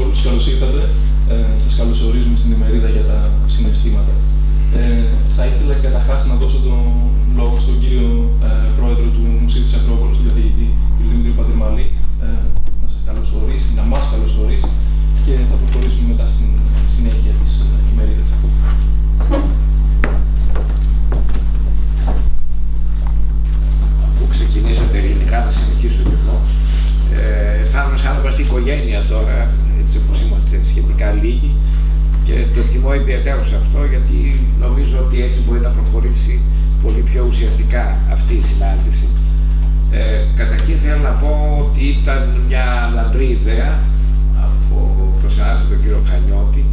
όλους, καλώς ήρθατε. Σας καλωσορίζουμε στην ημερίδα για τα συναισθήματα. Θα ήθελα καταρχάς να δώσω τον λόγο στον κύριο πρόεδρο του Μουσείου της Ακρόπολης, τον καθηγητή κ. Δημήτριο Παντερμαλή, να σας καλωσορίσει, να μας καλωσορίσει και θα προχωρήσουμε μετά στην συνέχεια της ημερίδας. Αφού ξεκινήσατε ελληνικά, να συνεχίσω και εγώ. Αισθάνομαι σαν να είμαστε οικογένεια τώρα, έτσι όπως είμαστε σχετικά λίγοι, και το εκτιμώ ιδιαίτερο σε αυτό, γιατί νομίζω ότι έτσι μπορεί να προχωρήσει πολύ πιο ουσιαστικά αυτή η συνάντηση. Καταρχήν θέλω να πω ότι ήταν μια λαμπρή ιδέα από τον συνάδελφο τον κύριο Χανιώτη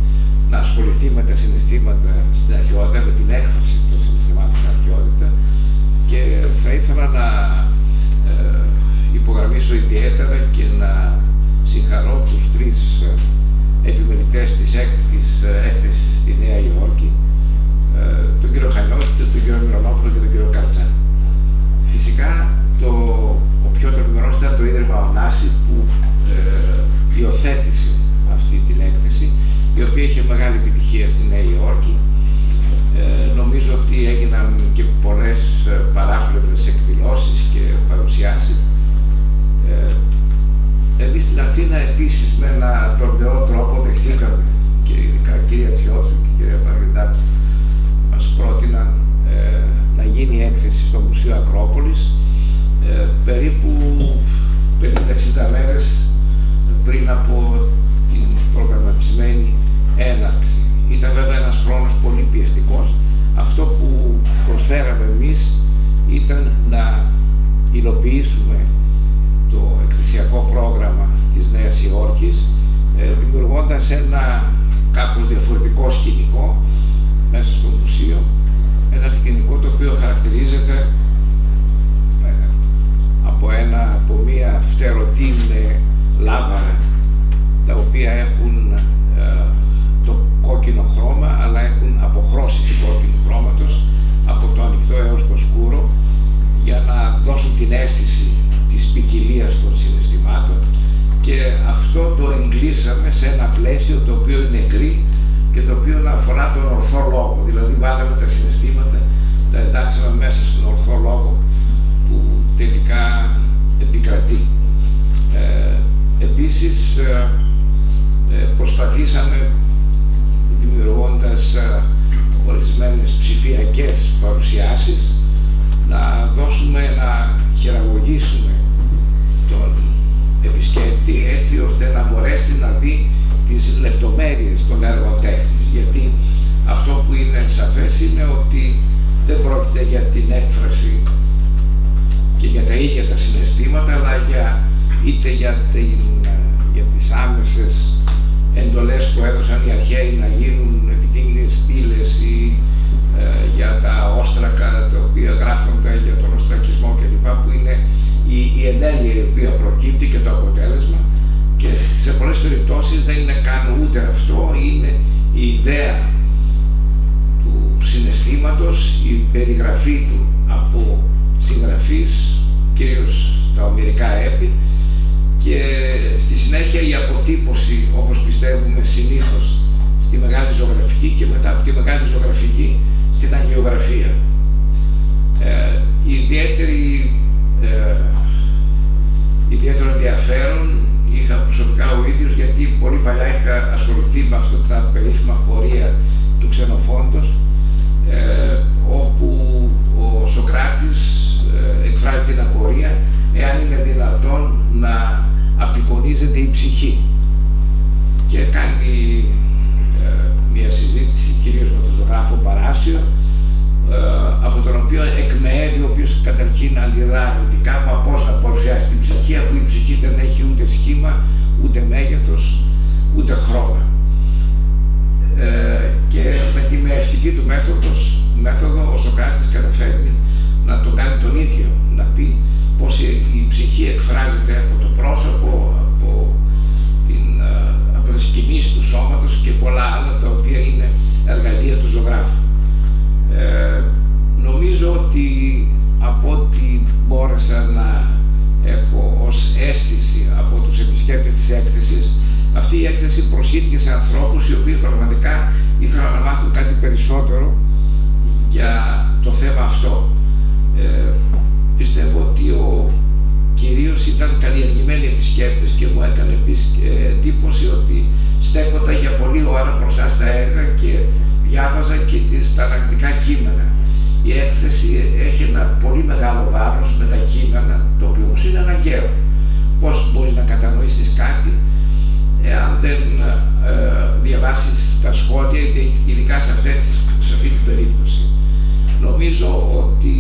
να ασχοληθεί με τα συναισθήματα στην αρχαιότητα, με την έκφραση των συναισθημάτων στην αρχαιότητα, και θα ήθελα να υπογραμμίσω ιδιαίτερα και να συγχαρώ τους τρεις επιμελητές της έκθεσης στη Νέα Υόρκη, τον κύριο Χανιώτη, τον κύριο Μυρονόπουλο και τον κύριο Καρτσά. Φυσικά, ο πιο τολμηρός ήταν το Ίδρυμα Ωνάση που υιοθέτησε αυτή την έκθεση, η οποία είχε μεγάλη επιτυχία στη Νέα Υόρκη. Νομίζω ότι έγιναν και πολλές παράπλευρες εκδηλώσεις και παρουσιάσεις. Εμείς στην Αθήνα επίσης με ένα τολμηρό τρόπο δεχθήκαμε, και ειδικά η κυρία Iossif και η κυρία Panagiotis μας πρότειναν να γίνει έκθεση στο Μουσείο Ακρόπολης περίπου 50-60 μέρες πριν από την προγραμματισμένη έναρξη. Ήταν βέβαια ένας χρόνος πολύ πιεστικός. Αυτό που προσφέραμε εμείς ήταν να υλοποιήσουμε το εκθεσιακό πρόγραμμα της Νέας Υόρκης, δημιουργώντας ένα κάπως διαφορετικό σκηνικό μέσα στο μουσείο. Ένα σκηνικό το οποίο χαρακτηρίζεται από μία φτερωτή με λάβαρα, τα οποία έχουν το κόκκινο χρώμα, αλλά έχουν αποχρώσει του κόκκινου χρώματος από το ανοιχτό έως το σκούρο, για να δώσουν την αίσθηση της ποικιλίας των συναισθημάτων, και αυτό το εγκλείσαμε σε ένα πλαίσιο το οποίο είναι γκρι και το οποίο αφορά τον ορθό λόγο. Δηλαδή βάλαμε τα συναισθήματα, τα εντάξαμε μέσα στον ορθό λόγο που τελικά επικρατεί. Επίσης προσπαθήσαμε, δημιουργώντας ορισμένες ψηφιακές παρουσιάσεις, να δώσουμε, να χειραγωγήσουμε τον επισκέπτη έτσι ώστε να μπορέσει να δει τις λεπτομέρειες των έργων τέχνης. Γιατί αυτό που είναι σαφές είναι ότι δεν πρόκειται για την έκφραση και για τα ίδια τα συναισθήματα, αλλά είτε για τις άμεσες εντολές που έδωσαν οι αρχαίοι να γίνουν επιτύχειες στήλες, ή για τα όστρακα τα οποία γράφονται για τον οστρακισμό κλπ, που είναι η ενέργεια η οποία προκύπτει και το αποτέλεσμα, και σε πολλές περιπτώσεις δεν είναι καν ούτε αυτό, είναι η ιδέα του συναισθήματος, η περιγραφή του από συγγραφείς, κυρίως τα ομηρικά έπι, και στη συνέχεια η αποτύπωση, όπως πιστεύουμε συνήθως, στη μεγάλη ζωγραφική και μετά από τη μεγάλη ζωγραφική στην αγιογραφία. Ιδιαίτερο ενδιαφέρον είχα προσωπικά ο ίδιος, γιατί πολύ παλιά είχα ασχοληθεί με αυτά τα περίφημα πορεία του Ξενοφόντος, όπου ο Σωκράτης εκφράζει την απορία εάν είναι δυνατόν να απεικονίζεται η ψυχή, και κάνει μια συζήτηση κυρίως με τον ζωγράφο Παράσιο, από τον οποίο εκμεέβει, ο οποίος καταρχήν αντιδρά αρνητικά, μα πώς να παρουσιάσει την ψυχή, αφού η ψυχή δεν έχει ούτε σχήμα, ούτε μέγεθος, ούτε χρώμα. Και με τη μεευτική του μέθοδο ο Σωκράτης καταφέρνει να τον κάνει τον ίδιο, να πει πως η ψυχή εκφράζεται από το πρόσωπο, από τις κινήσεις του σώματος και πολλά άλλα, τα οποία είναι εργαλεία του ζωγράφου. Νομίζω ότι από ό,τι μπόρεσα να έχω ως αίσθηση από τους επισκέπτες της έκθεσης, Αυτή η έκθεση προσήθηκε σε ανθρώπους οι οποίοι πραγματικά ήθελαν να μάθουν κάτι περισσότερο για το θέμα αυτό. Πιστεύω ότι κυρίως ήταν καλλιεργημένοι επισκέπτες και μου έκανε εντύπωση ότι στέκονταν για πολλή ώρα μπροστά στα έργα και διάβαζα και τα αναλυτικά κείμενα. Η έκθεση έχει ένα πολύ μεγάλο βάρος με τα κείμενα, το οποίο όμως είναι αναγκαίο. Πώς μπορείς να κατανοήσεις κάτι εάν δεν διαβάσεις τα σχόλια, ειδικά σε αυτή την περίπτωση. Νομίζω ότι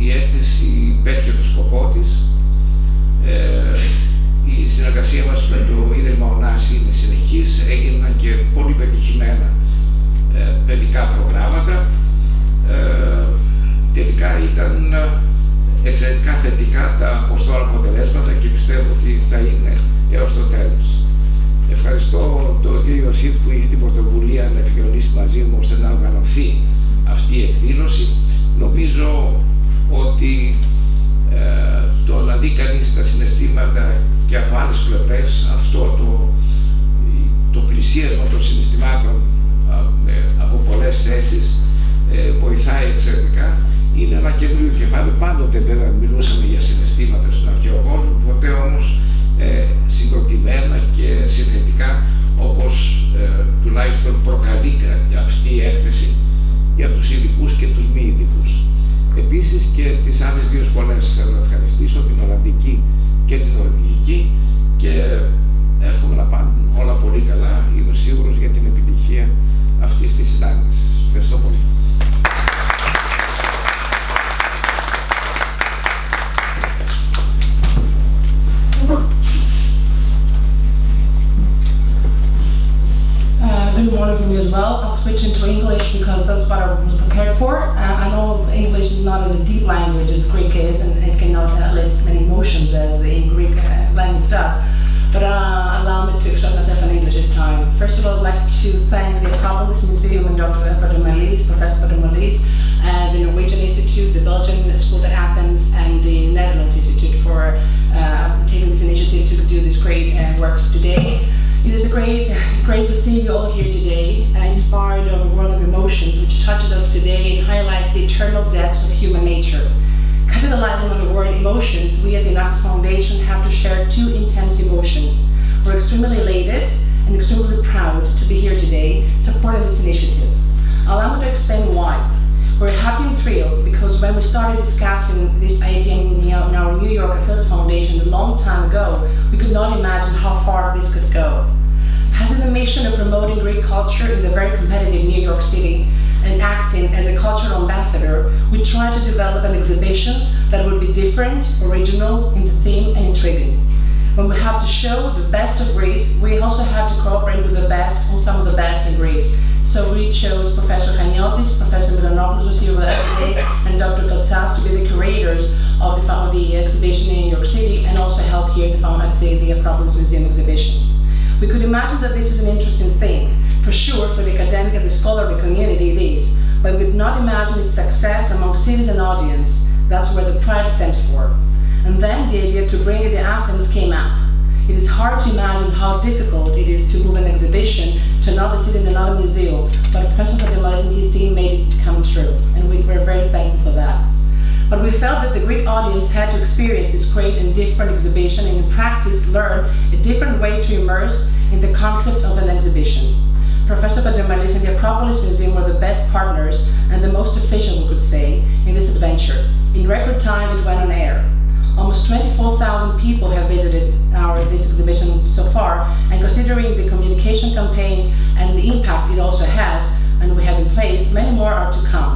η έκθεση πέτυχε το σκοπό της. Η συνεργασία μας με το Ίδρυμα Ωνάση είναι συνεχής, έγιναν και πολύ πετυχημένα παιδικά προγράμματα. Τελικά ήταν εξαιρετικά θετικά τα ως τώρα αποτελέσματα και πιστεύω ότι θα είναι έως το τέλος. Ευχαριστώ τον κύριο Iossif που είχε την πρωτοβουλία να επικοινωνήσει μαζί μου ώστε να οργανωθεί αυτή η εκδήλωση. Νομίζω ότι το να δει κανείς τα συναισθήματα και από άλλες πλευρές, αυτό το πλησίασμα των συναισθημάτων από πολλές θέσεις βοηθάει εξαιρετικά. Είναι ένα καινούριο κεφάλαιο. Πάντοτε βέβαια μιλούσαμε για συναισθήματα στον αρχαίο κόσμο, ποτέ όμως συγκροτημένα και συνθετικά, όπως τουλάχιστον προκαλεί αυτή η έκθεση για τους ειδικούς και τους μη ειδικούς. Επίσης και τις άλλες δύο σχολές θέλω να ευχαριστήσω, την Ολλανδική και την Νορβηγική, και εύχομαι να πάνε όλα πολύ καλά. Είμαι σίγουρος για την επιτυχία αυτής της συνάντησης. Ευχαριστώ πολύ. Good morning from me as well. I'll switch into English because that's what I was prepared for. I know English is not as a deep language as Greek is, and it cannot elicit as many emotions as the Greek language does. But allow me to express myself in English this time. First of all, I'd like to thank the Akropolis Museum and Dr. Pandermalis, Professor Pandermalis, the Norwegian Institute, the Belgian School at Athens, and the Netherlands Institute for taking this initiative to do this great work today. It is great to see you all here today, inspired of a world of emotions which touches us today and highlights the eternal depths of human nature. Capitalizing on the word emotions, we at the Iossif Foundation have to share two intense emotions. We're extremely elated and extremely proud to be here today supporting this initiative. Allow me to explain why. We're happy and thrilled because when we started discussing this idea in our New York Affiliate Foundation a long time ago, we could not imagine how far this could go. Having the mission of promoting Greek culture in the very competitive New York City and acting as a cultural ambassador, we tried to develop an exhibition that would be different, original in the theme, and intriguing. When we have to show the best of Greece, we also have to cooperate with the best or some of the best in Greece. So we chose Professor Panagiotis, Professor Milanopoulos was here with us today, and Dr. Katsas to be the curators of the exhibition in New York City, and also help here at the Akropolis Museum exhibition. We could imagine that this is an interesting thing. For sure, for the academic and the scholarly community it is, but we could not imagine its success among cities and audience. That's where the pride stems for. And then the idea to bring it to Athens came up. It is hard to imagine how difficult it is to move an exhibition to another city and another museum, but Professor Pandermalis and his team made it come true, and we were very thankful for that. But we felt that the Greek audience had to experience this great and different exhibition and in practice learn a different way to immerse in the concept of an exhibition. Professor Pandermalis and the Akropolis Museum were the best partners and the most efficient, we could say, in this adventure. In record time, it went on air. Almost 24,000 people have visited this exhibition so far, and considering the communication campaigns and the impact it also has, and we have in place, many more are to come.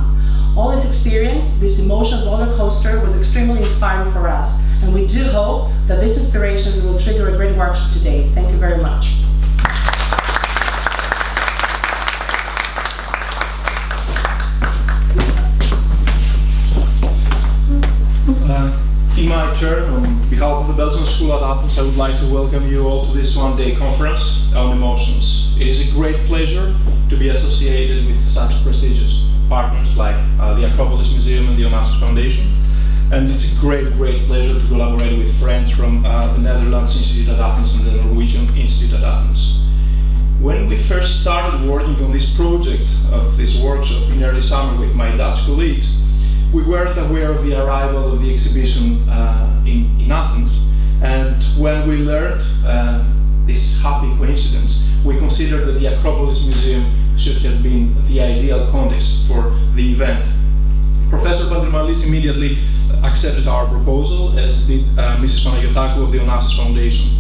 All this experience, this emotional roller coaster, was extremely inspiring for us, and we do hope that this inspiration will trigger a great workshop today. Thank you very much. In my turn, on behalf of the Belgian School at Athens, I would like to welcome you all to this one-day conference on emotions. It is a great pleasure to be associated with such prestigious partners like the Akropolis Museum and the Iossif Foundation. And it's a great pleasure to collaborate with friends from the Netherlands Institute at Athens and the Norwegian Institute at Athens. When we first started working on this project of this workshop in early summer with my Dutch colleagues, we weren't aware of the arrival of the exhibition in Athens, and when we learned this happy coincidence, we considered that the Akropolis Museum should have been the ideal context for the event. Professor Pandermalis immediately accepted our proposal, as did Mrs. Panagiotis of the Iossif Foundation.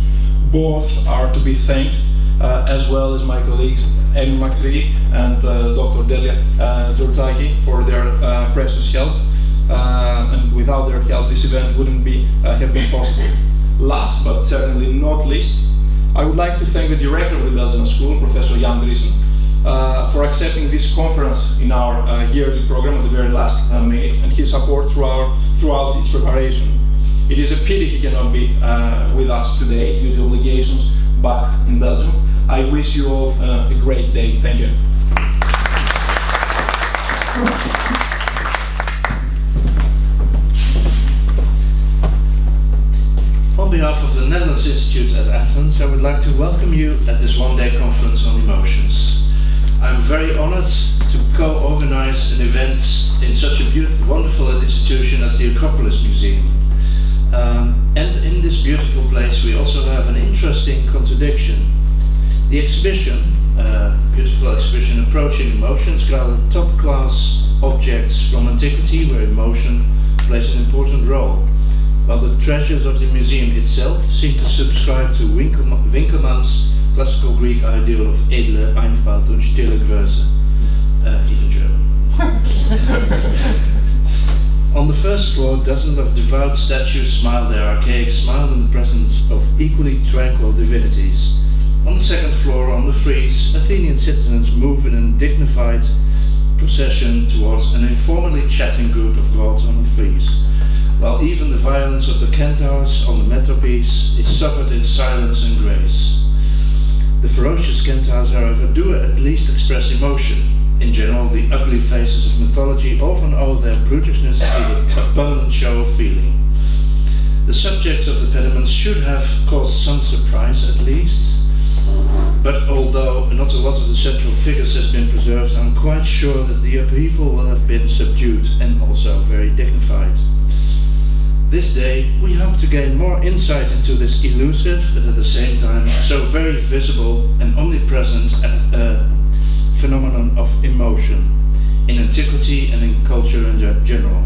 Both are to be thanked, as well as my colleagues Amy McCree and Dr. Delia Georgiaki for their precious help. And without their help, this event wouldn't have been possible. Last, but certainly not least, I would like to thank the director of the Belgian school, Professor Jan Driessen, for accepting this conference in our yearly program at the very last minute, and his support throughout its preparation. It is a pity he cannot be with us today due to obligations back in Belgium. I wish you all a great day. Thank you. On behalf of the Netherlands Institute at Athens, I would like to welcome you at this one-day conference on emotions. I'm very honored to co-organize an event in such a wonderful institution as the Akropolis Museum. And in this beautiful place we also have an interesting contradiction. The exhibition, beautiful exhibition approaching emotions, gathered top-class objects from antiquity where emotion plays an important role, while the treasures of the museum itself seem to subscribe to Winkelmann's classical Greek ideal of edle Einfalt und stille Größe, even German. On the first floor, dozens of devout statues smile their archaic smile in the presence of equally tranquil divinities. On the second floor, on the frieze, Athenian citizens move in a dignified procession towards an informally chatting group of gods on the frieze, while even the violence of the centaurs on the mantelpiece is suffered in silence and grace. The ferocious centaurs, however, do at least express emotion. In general, the ugly faces of mythology often owe their brutishness to the abundant show of feeling. The subjects of the pediments should have caused some surprise at least, but although not a lot of the central figures has been preserved, I'm quite sure that the upheaval will have been subdued and also very dignified. This day, we hope to gain more insight into this elusive, but at the same time so very visible and omnipresent phenomenon of emotion in antiquity and in culture in general.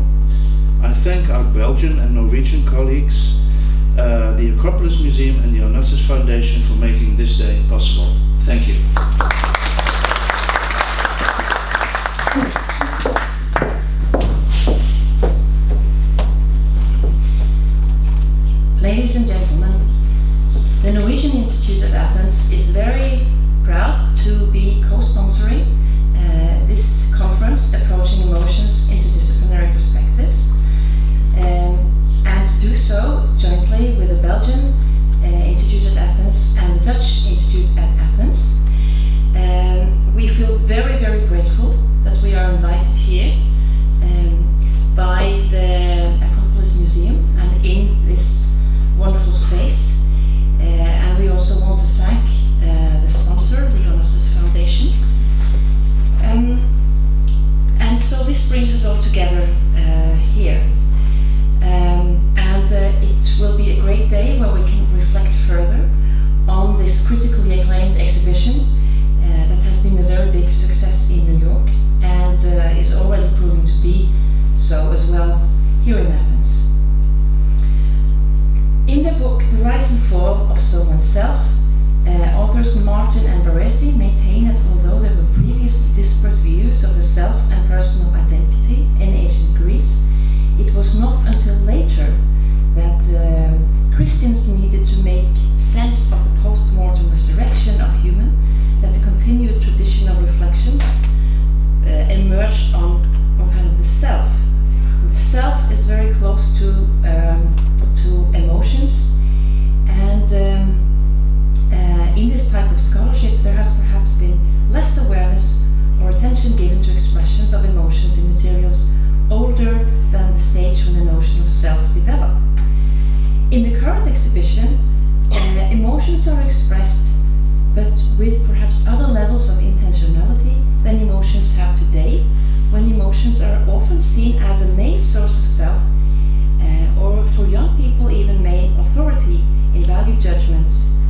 I thank our Belgian and Norwegian colleagues, the Akropolis Museum and the Iossif Foundation for making this day possible. Thank you. Ladies and gentlemen, the Norwegian Institute at Athens is very proud to be co-sponsoring this conference, Approaching Emotions, Interdisciplinary Perspectives, and to do so jointly with the Belgian Institute at Athens and the Dutch Institute at Athens. We feel very, very grateful that we are invited here by the Akropolis Museum and in this wonderful space. And we also want to thank the sponsor, the Iossif Foundation. And so this brings us all together here. And it will be a great day where we can reflect further on this critically acclaimed exhibition that has been a very big success in New York and is already proving to be so as well here in Athens. In the book The Rise and Fall of Soul and Self, authors Martin and Baresi maintain that although there were previously disparate views of the self and personal identity in ancient Greece, it was not until later that Christians needed to make sense of the post-mortem resurrection of human, that the continuous tradition of reflections emerged on kind of the self. The self is very close to emotions, and in this type of scholarship there has perhaps been less awareness or attention given to expressions of emotions in materials older than the stage when the notion of self developed. In the current exhibition, emotions are expressed, but with perhaps levels of intentionality than emotions have today, when emotions are often seen as a main source of self, or for young people even main authority in value judgments.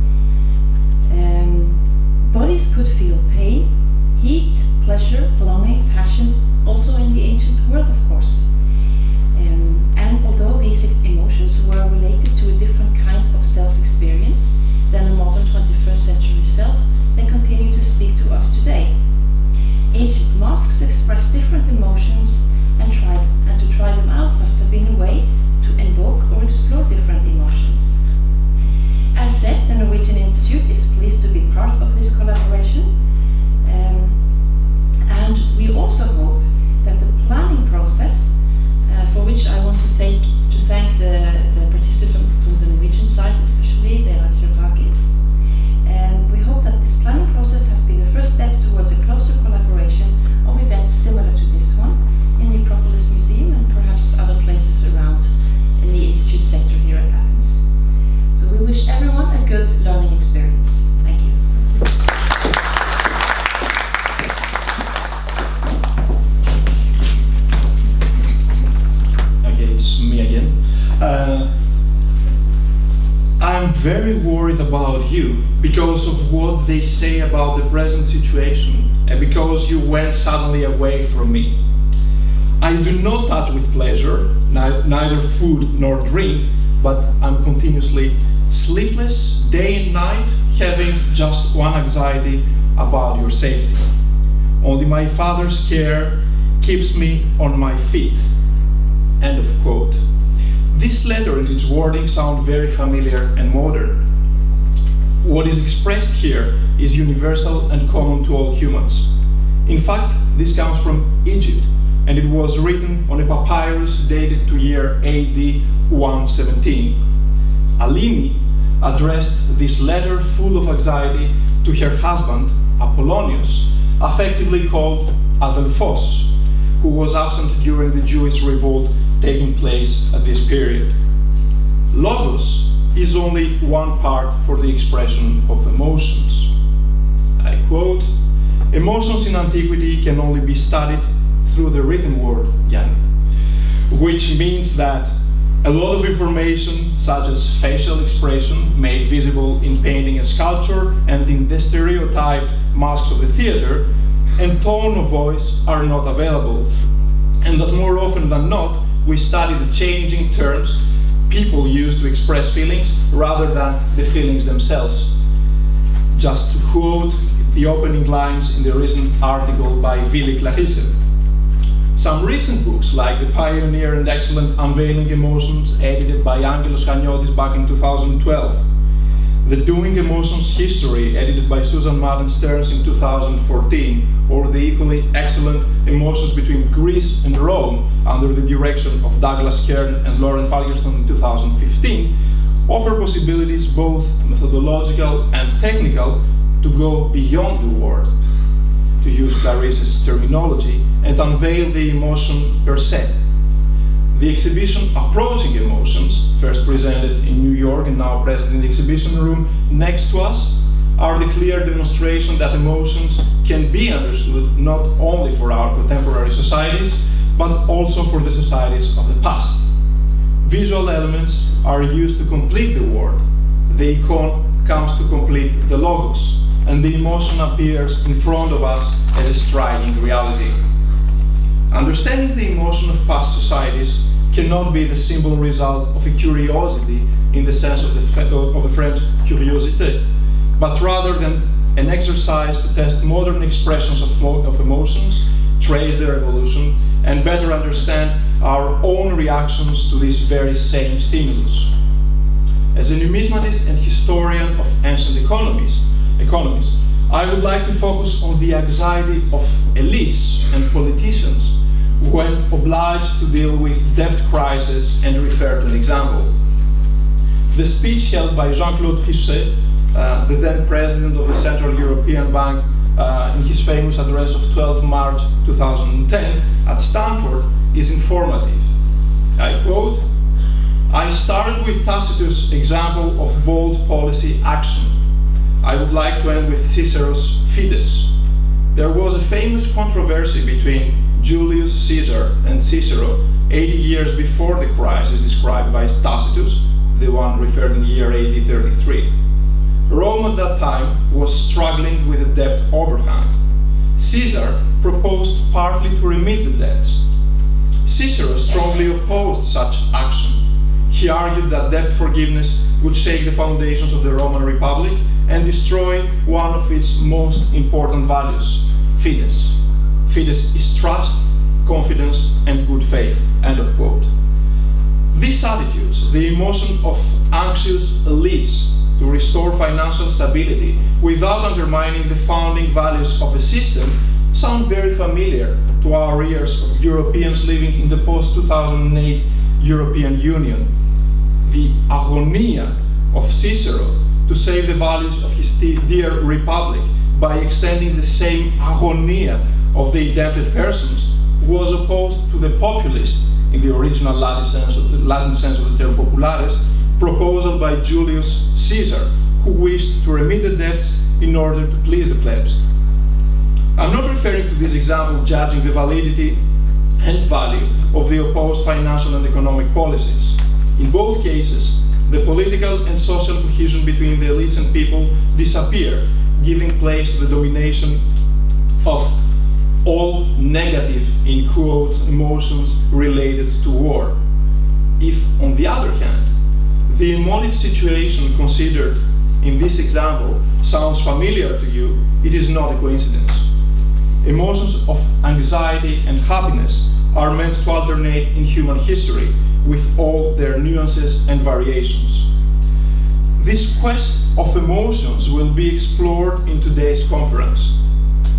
Bodies could feel pain, heat, pleasure, longing, passion, also in the ancient world, of course. And although these emotions were related to a different kind of self-experience than a modern 21st century self, they continue to speak to us today. Ancient masks express different emotions, and to try them out must have been a way to invoke or explore different emotions. As said, the Norwegian Institute is pleased to be part of this collaboration, and we also hope that the planning process, for which I want to thank the participant from the Norwegian side, especially the Iossif, and we hope that this planning process has been the first step towards a closer collaboration of events similar to this one in the Akropolis Museum and perhaps other places around in the Institute sector here at Athens. So we wish everyone a good learning experience. Thank you. Okay, it's me again. I'm very worried about you because of what they say about the present situation and because you went suddenly away from me. I do not touch with pleasure, neither food nor drink, but I'm continuously sleepless day and night, having just one anxiety about your safety. Only my father's care keeps me on my feet. End of quote. This letter and its wording sound very familiar and modern. What is expressed here is universal and common to all humans. In fact, this comes from Egypt, and it was written on a papyrus dated to year AD 117. Alimi addressed this letter full of anxiety to her husband, Apollonius, affectively called Adelphos, who was absent during the Jewish revolt taking place at this period. Logos is only one part for the expression of emotions. I quote, "Emotions in antiquity can only be studied through the written word, Jan," which means that a lot of information, such as facial expression made visible in painting and sculpture and in the stereotyped masks of the theater, and tone of voice are not available, and that more often than not, we study the changing terms people use to express feelings rather than the feelings themselves. Just to quote the opening lines in the recent article by Willy Clarisse. Some recent books, like the pioneer and excellent Unveiling Emotions, edited by Panagiotis back in 2012, The Doing Emotions History, edited by Susan Madden Stearns in 2014, or the equally excellent Emotions Between Greece and Rome, under the direction of Douglas Kern and Lauren Falkerston in 2015, offer possibilities both methodological and technical to go beyond the word, to use Clarisse's terminology, and unveil the emotion per se. The exhibition Approaching Emotions, first presented in New York and now present in the exhibition room next to us, are the clear demonstration that emotions can be understood not only for our contemporary societies, but also for the societies of the past. Visual elements are used to complete the word. The icon comes to complete the logos, and the emotion appears in front of us as a striking reality. Understanding the emotion of past societies cannot be the simple result of a curiosity in the sense of the French curiosité, but rather than an exercise to test modern expressions of emotions, trace their evolution, and better understand our own reactions to this very same stimulus. As a numismatist and historian of ancient economies, I would like to focus on the anxiety of elites and politicians when obliged to deal with debt crisis and refer to an example. The speech held by Jean-Claude Trichet, the then president of the Central European Bank, in his famous address of 12 March 2010 at Stanford is informative. I quote, "I started with Tacitus' example of bold policy action. I would like to end with Cicero's Fides, There was a famous controversy between Julius Caesar and Cicero 80 years before the crisis described by Tacitus, the one referred in the year AD 33. Rome at that time was struggling with a debt overhang. Caesar proposed partly to remit the debts. Cicero strongly opposed such action. He argued that debt forgiveness would shake the foundations of the Roman Republic and destroy one of its most important values, fides. Fides is trust, confidence, and good faith, end of quote. These attitudes, the emotion of anxious elites to restore financial stability without undermining the founding values of a system, sound very familiar to our ears of Europeans living in the post-2008 European Union. The agonia of Cicero to save the values of his dear republic by extending the same agonia of the indebted persons was opposed to the populist, in the original Latin sense of the term populares, proposal by Julius Caesar, who wished to remit the debts in order to please the plebs. I'm not referring to this example judging the validity and value of the opposed financial and economic policies. In both cases, the political and social cohesion between the elites and people disappear, giving place to the domination of all negative, in quote, emotions related to war. If, on the other hand, the emotive situation considered in this example sounds familiar to you, it is not a coincidence. Emotions of anxiety and happiness are meant to alternate in human history with all their nuances and variations. This quest of emotions will be explored in today's conference.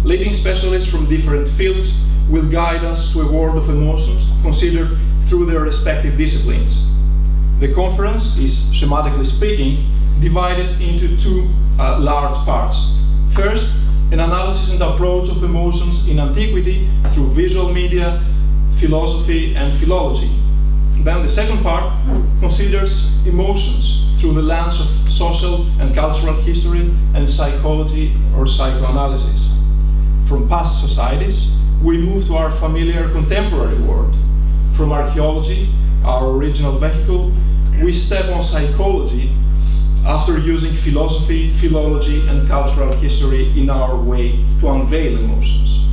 Leading specialists from different fields will guide us to a world of emotions considered through their respective disciplines. The conference is, schematically speaking, divided into two large parts. First, an analysis and approach of emotions in antiquity through visual media, philosophy, and philology. Then the second part considers emotions through the lens of social and cultural history and psychology or psychoanalysis. From past societies, we move to our familiar contemporary world. From archaeology, our original vehicle, we step on psychology after using philosophy, philology, and cultural history in our way to unveil emotions.